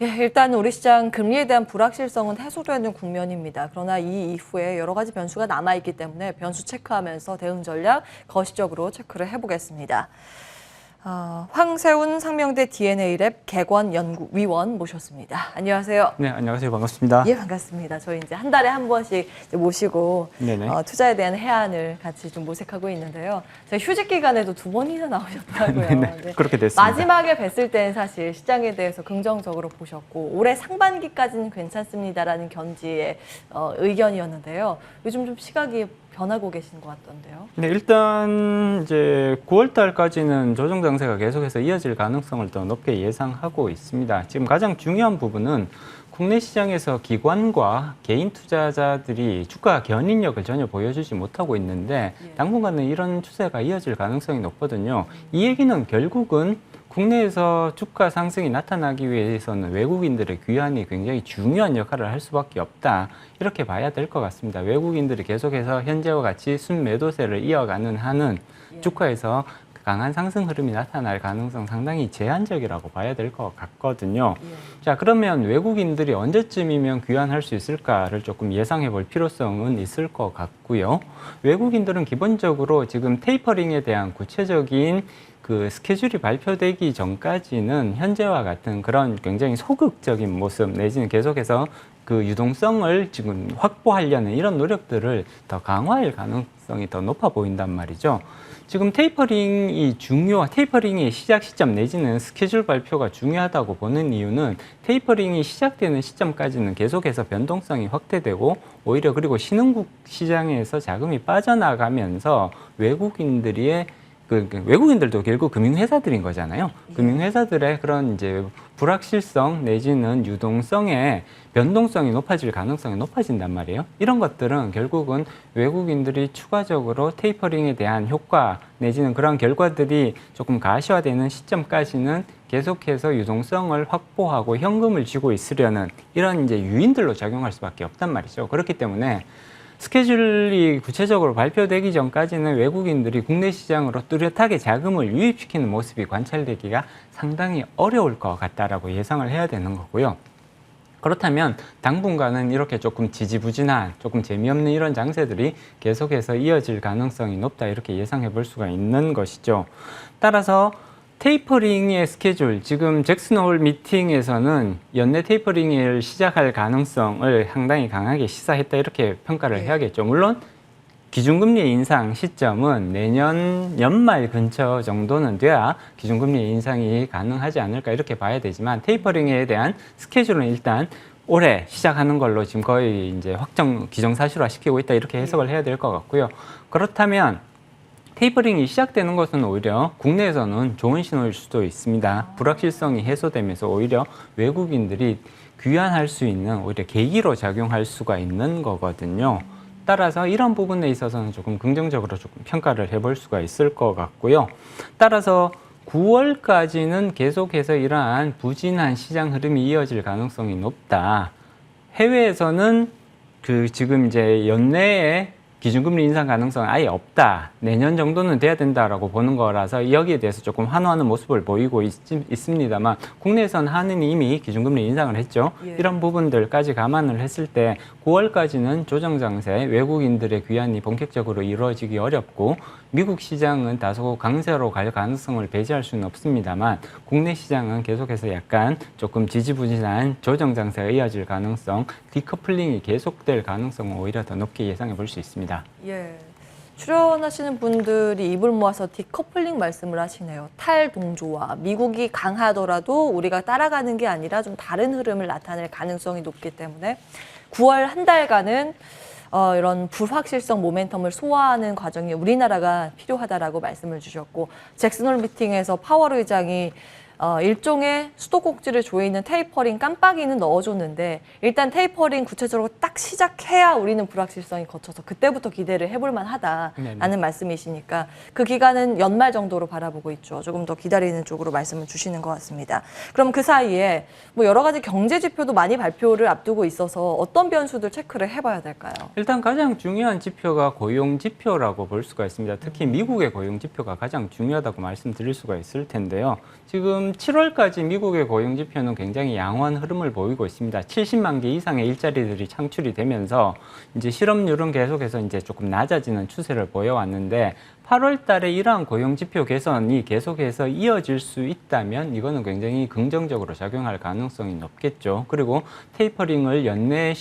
예, 일단 우리 시장 금리에 대한 불확실성은 해소되는 국면입니다. 그러나 이 이후에 여러 가지 변수가 남아있기 때문에 변수 체크하면서 대응 전략 거시적으로 체크를 해보겠습니다. 황세훈 상명대 DNA랩 개관연구위원 모셨습니다. 안녕하세요. 네, 안녕하세요. 반갑습니다. 예, 반갑습니다. 저희 이제 한 달에 한 번씩 모시고 투자에 대한 해안을 같이 좀 모색하고 있는데요. 저희 휴직 기간에도 2번이나 나오셨더라고요. 네, 그렇게 됐습니다. 마지막에 뵀을 때는 사실 시장에 대해서 긍정적으로 보셨고 올해 상반기까지는 괜찮습니다라는 견지의 의견이었는데요. 요즘 좀 시각이 변하고 계신 것 같던데요. 네, 일단 이제 9월 달까지는 조정 장세가 계속해서 이어질 가능성을 더 높게 예상하고 있습니다. 지금 가장 중요한 부분은 국내 시장에서 기관과 개인 투자자들이 주가 견인력을 전혀 보여주지 못하고 있는데 당분간은 이런 추세가 이어질 가능성이 높거든요. 이 얘기는 결국은 국내에서 주가 상승이 나타나기 위해서는 외국인들의 귀환이 굉장히 중요한 역할을 할 수밖에 없다. 이렇게 봐야 될 것 같습니다. 외국인들이 계속해서 현재와 같이 순매도세를 이어가는 한은 주가에서 강한 상승 흐름이 나타날 가능성 상당히 제한적이라고 봐야 될 것 같거든요. 자, 그러면 외국인들이 언제쯤이면 귀환할 수 있을까를 조금 예상해 볼 필요성은 있을 것 같고요. 외국인들은 기본적으로 지금 테이퍼링에 대한 구체적인 그 스케줄이 발표되기 전까지는 현재와 같은 그런 굉장히 소극적인 모습 내지는 계속해서 그 유동성을 지금 확보하려는 이런 노력들을 더 강화할 가능성이 더 높아 보인단 말이죠. 지금 테이퍼링의 시작 시점 내지는 스케줄 발표가 중요하다고 보는 이유는 테이퍼링이 시작되는 시점까지는 계속해서 변동성이 확대되고 오히려 그리고 신흥국 시장에서 자금이 빠져나가면서 외국인들도 결국 금융회사들인 거잖아요. 금융회사들의 그런 이제 불확실성 내지는 유동성의 변동성이 높아질 가능성이 높아진단 말이에요. 이런 것들은 결국은 외국인들이 추가적으로 테이퍼링에 대한 효과 내지는 그런 결과들이 조금 가시화되는 시점까지는 계속해서 유동성을 확보하고 현금을 쥐고 있으려는 이런 이제 유인들로 작용할 수밖에 없단 말이죠. 그렇기 때문에 스케줄이 구체적으로 발표되기 전까지는 외국인들이 국내 시장으로 뚜렷하게 자금을 유입시키는 모습이 관찰되기가 상당히 어려울 것 같다라고 예상을 해야 되는 거고요. 그렇다면 당분간은 이렇게 조금 지지부진한, 조금 재미없는 이런 장세들이 계속해서 이어질 가능성이 높다 이렇게 예상해 볼 수가 있는 것이죠. 따라서 테이퍼링의 스케줄, 지금 잭슨홀 미팅에서는 연내 테이퍼링을 시작할 가능성을 상당히 강하게 시사했다 이렇게 평가를 해야겠죠. 물론 기준금리 인상 시점은 내년 연말 근처 정도는 돼야 기준금리 인상이 가능하지 않을까 이렇게 봐야 되지만 테이퍼링에 대한 스케줄은 일단 올해 시작하는 걸로 지금 거의 이제 확정 기정사실화 시키고 있다 이렇게 해석을 해야 될 것 같고요. 그렇다면 테이퍼링이 시작되는 것은 오히려 국내에서는 좋은 신호일 수도 있습니다. 불확실성이 해소되면서 오히려 외국인들이 귀환할 수 있는 오히려 계기로 작용할 수가 있는 거거든요. 따라서 이런 부분에 있어서는 조금 긍정적으로 조금 평가를 해볼 수가 있을 것 같고요. 따라서 9월까지는 계속해서 이러한 부진한 시장 흐름이 이어질 가능성이 높다. 해외에서는 지금 이제 연내에 기준금리 인상 가능성은 아예 없다. 내년 정도는 돼야 된다라고 보는 거라서 여기에 대해서 조금 환호하는 모습을 보이고 있습니다만 국내에서는 한은이 이미 기준금리 인상을 했죠. 이런 부분들까지 감안을 했을 때 9월까지는 조정 장세, 외국인들의 귀환이 본격적으로 이루어지기 어렵고 미국 시장은 다소 강세로 갈 가능성을 배제할 수는 없습니다만 국내 시장은 계속해서 약간 조금 지지부진한 조정 장세가 이어질 가능성, 디커플링이 계속될 가능성은 오히려 더 높게 예상해 볼 수 있습니다. 예. 출연하시는 분들이 입을 모아서 디커플링 말씀을 하시네요. 탈동조화. 미국이 강하더라도 우리가 따라가는 게 아니라 좀 다른 흐름을 나타낼 가능성이 높기 때문에 9월 한 달간은 이런 불확실성 모멘텀을 소화하는 과정이 우리나라가 필요하다라고 말씀을 주셨고 잭슨홀 미팅에서 파월 의장이 일종의 수도꼭지를 조이는 테이퍼링 깜빡이는 넣어줬는데 일단 테이퍼링 구체적으로 딱 시작해야 우리는 불확실성이 거쳐서 그때부터 기대를 해볼 만하다라는 말씀이시니까 그 기간은 연말 정도로 바라보고 있죠. 조금 더 기다리는 쪽으로 말씀을 주시는 것 같습니다. 그럼 그 사이에 뭐 여러 가지 경제 지표도 많이 발표를 앞두고 있어서 어떤 변수들 체크를 해봐야 될까요? 일단 가장 중요한 지표가 고용 지표라고 볼 수가 있습니다. 특히 미국의 고용 지표가 가장 중요하다고 말씀드릴 수가 있을 텐데요. 지금 지금 7월까지 미국의 고용 지표는 굉장히 양호한 흐름을 보이고 있습니다. 70만 개 이상의 일자리들이 창출이 되면서 이제 실업률은 계속해서 이제 조금 낮아지는 추세를 보여왔는데 8월 달에 이러한 고용 지표 개선이 계속해서 이어질 수 있다면 이거는 굉장히 긍정적으로 작용할 가능성이 높겠죠. 그리고 테이퍼링을 연내에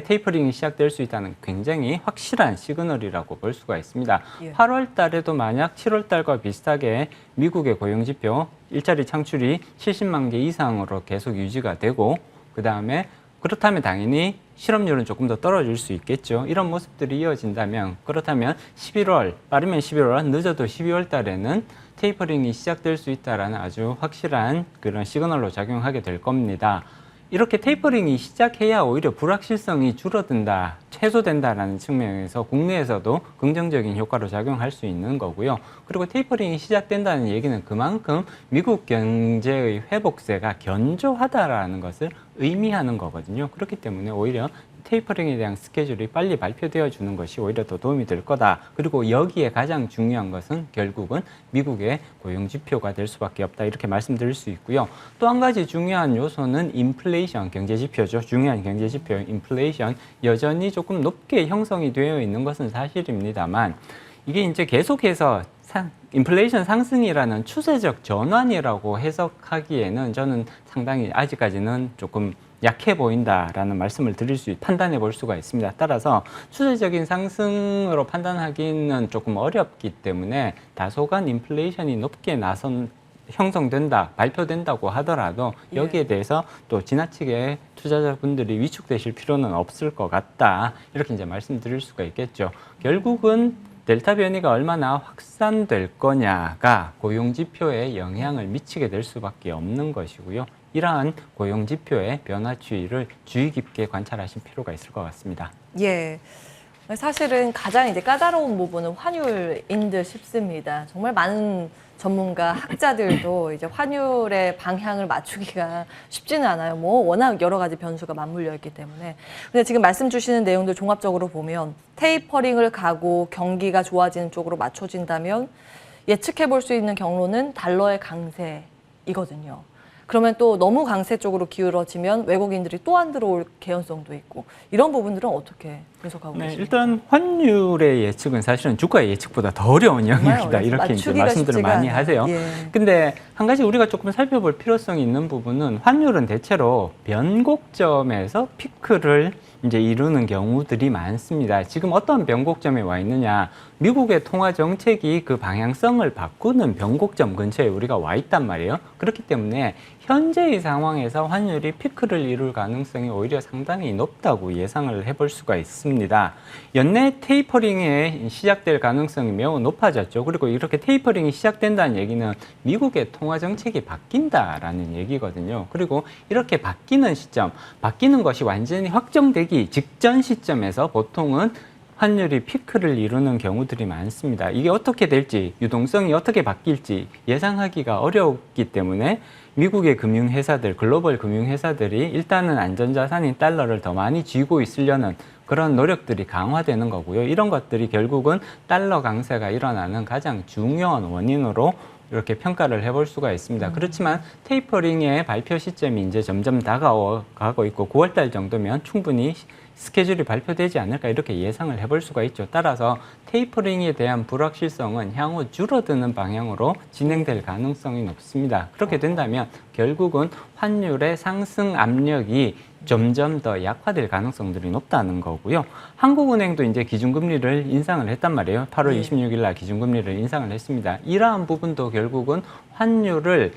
테이퍼링이 시작될 수 있다는 굉장히 확실한 시그널이라고 볼 수가 있습니다. 예. 8월 달에도 만약 7월 달과 비슷하게 미국의 고용 지표 일자리 창출이 70만 개 이상으로 계속 유지가 되고 그다음에 그렇다면 당연히 실업률은 조금 더 떨어질 수 있겠죠. 이런 모습들이 이어진다면 그렇다면 11월, 빠르면 11월, 늦어도 12월 달에는 테이퍼링이 시작될 수 있다는 아주 확실한 그런 시그널로 작용하게 될 겁니다. 이렇게 테이퍼링이 시작해야 오히려 불확실성이 줄어든다, 최소된다라는 측면에서 국내에서도 긍정적인 효과로 작용할 수 있는 거고요. 그리고 테이퍼링이 시작된다는 얘기는 그만큼 미국 경제의 회복세가 견조하다라는 것을 의미하는 거거든요. 그렇기 때문에 오히려 테이퍼링에 대한 스케줄이 빨리 발표되어 주는 것이 오히려 더 도움이 될 거다. 그리고 여기에 가장 중요한 것은 결국은 미국의 고용 지표가 될 수밖에 없다. 이렇게 말씀드릴 수 있고요. 또 한 가지 중요한 요소는 인플레이션, 경제 지표죠. 중요한 경제 지표, 인플레이션. 여전히 조금 높게 형성이 되어 있는 것은 사실입니다만 이게 이제 계속해서 인플레이션 상승이라는 추세적 전환이라고 해석하기에는 저는 상당히 아직까지는 조금 약해 보인다라는 말씀을 판단해 볼 수가 있습니다. 따라서 추세적인 상승으로 판단하기는 조금 어렵기 때문에 다소간 인플레이션이 높게 형성된다, 발표된다고 하더라도 여기에 대해서 또 지나치게 투자자분들이 위축되실 필요는 없을 것 같다. 이렇게 이제 말씀드릴 수가 있겠죠. 결국은 델타 변이가 얼마나 확산될 거냐가 고용 지표에 영향을 미치게 될 수밖에 없는 것이고요. 이러한 고용 지표의 변화 추이를 주의 깊게 관찰하실 필요가 있을 것 같습니다. 예. 사실은 가장 이제 까다로운 부분은 환율인 듯 싶습니다. 정말 많은 전문가, 학자들도 이제 환율의 방향을 맞추기가 쉽지는 않아요. 뭐 워낙 여러 가지 변수가 맞물려 있기 때문에. 근데 지금 말씀 주시는 내용들 종합적으로 보면 테이퍼링을 가고 경기가 좋아지는 쪽으로 맞춰진다면 예측해 볼 수 있는 경로는 달러의 강세이거든요. 그러면 또 너무 강세 쪽으로 기울어지면 외국인들이 또 안 들어올 개연성도 있고 이런 부분들은 어떻게 분석하고 계십니까? 일단 환율의 예측은 사실은 주가의 예측보다 더 어려운 영역이다. 이렇게 이제 말씀들을 많이 하세요. 근데 한 가지 우리가 조금 살펴볼 필요성이 있는 부분은 환율은 대체로 변곡점에서 피크를 이제 이루는 경우들이 많습니다. 지금 어떤 변곡점에 와 있느냐? 미국의 통화 정책이 그 방향성을 바꾸는 변곡점 근처에 우리가 와 있단 말이에요. 그렇기 때문에 현재의 상황에서 환율이 피크를 이룰 가능성이 오히려 상당히 높다고 예상을 해볼 수가 있습니다. 연내 테이퍼링이 시작될 가능성이 매우 높아졌죠. 그리고 이렇게 테이퍼링이 시작된다는 얘기는 미국의 통화 정책이 바뀐다라는 얘기거든요. 그리고 이렇게 바뀌는 시점, 바뀌는 것이 완전히 확정되기 직전 시점에서 보통은 환율이 피크를 이루는 경우들이 많습니다. 이게 어떻게 될지, 유동성이 어떻게 바뀔지 예상하기가 어렵기 때문에 미국의 금융회사들, 글로벌 금융회사들이 일단은 안전자산인 달러를 더 많이 쥐고 있으려는 그런 노력들이 강화되는 거고요. 이런 것들이 결국은 달러 강세가 일어나는 가장 중요한 원인으로 이렇게 평가를 해볼 수가 있습니다. 그렇지만 테이퍼링의 발표 시점이 이제 점점 다가오고 있고 9월 달 정도면 충분히 스케줄이 발표되지 않을까 이렇게 예상을 해볼 수가 있죠. 따라서 테이퍼링에 대한 불확실성은 향후 줄어드는 방향으로 진행될 가능성이 높습니다. 그렇게 된다면 결국은 환율의 상승 압력이 점점 더 약화될 가능성들이 높다는 거고요. 한국은행도 이제 기준금리를 인상을 했단 말이에요. 8월 26일 날 기준금리를 인상을 했습니다. 이러한 부분도 결국은 환율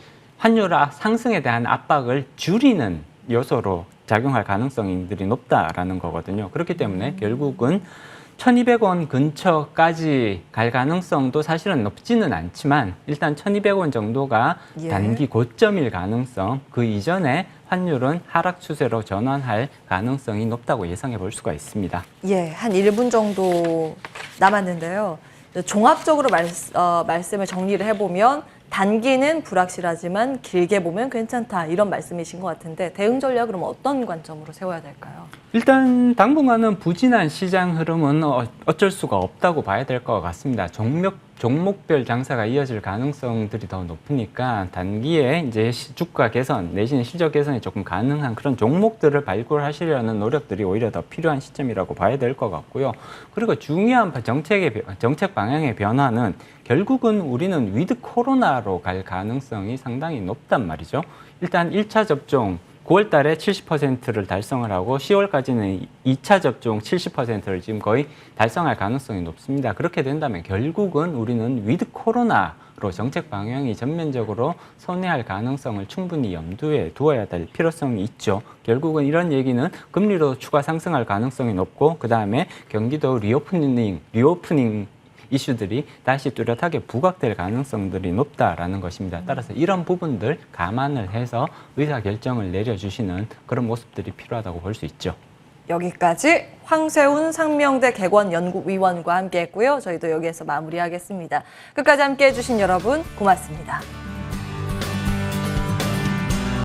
상승에 대한 압박을 줄이는 요소로 작용할 가능성들이 높다라는 거거든요. 그렇기 때문에 결국은 1,200원 근처까지 갈 가능성도 사실은 높지는 않지만 일단 1,200원 정도가 단기 고점일 가능성, 그 이전에 환율은 하락 추세로 전환할 가능성이 높다고 예상해 볼 수가 있습니다. 예, 한 1분 정도 남았는데요. 종합적으로 말씀을 정리를 해보면 단기는 불확실하지만 길게 보면 괜찮다 이런 말씀이신 것 같은데 대응 전략은 그럼 어떤 관점으로 세워야 될까요? 일단 당분간은 부진한 시장 흐름은 어쩔 수가 없다고 봐야 될 것 같습니다. 종목별 장사가 이어질 가능성들이 더 높으니까 단기에 이제 주가 개선 내지는 실적 개선이 조금 가능한 그런 종목들을 발굴하시려는 노력들이 오히려 더 필요한 시점이라고 봐야 될 것 같고요. 그리고 중요한 정책 방향의 변화는 결국은 우리는 위드 코로나로 갈 가능성이 상당히 높단 말이죠. 일단 1차 접종 9월 달에 70%를 달성을 하고 10월까지는 2차 접종 70%를 지금 거의 달성할 가능성이 높습니다. 그렇게 된다면 결국은 우리는 위드 코로나로 정책 방향이 전면적으로 선회할 가능성을 충분히 염두에 두어야 될 필요성이 있죠. 결국은 이런 얘기는 금리로 추가 상승할 가능성이 높고 그 다음에 경기도 리오프닝 이슈들이 다시 뚜렷하게 부각될 가능성들이 높다라는 것입니다. 따라서 이런 부분들 감안을 해서 의사결정을 내려주시는 그런 모습들이 필요하다고 볼 수 있죠. 여기까지 황세훈 상명대 객원연구위원과 함께했고요. 저희도 여기에서 마무리하겠습니다. 끝까지 함께해 주신 여러분 고맙습니다.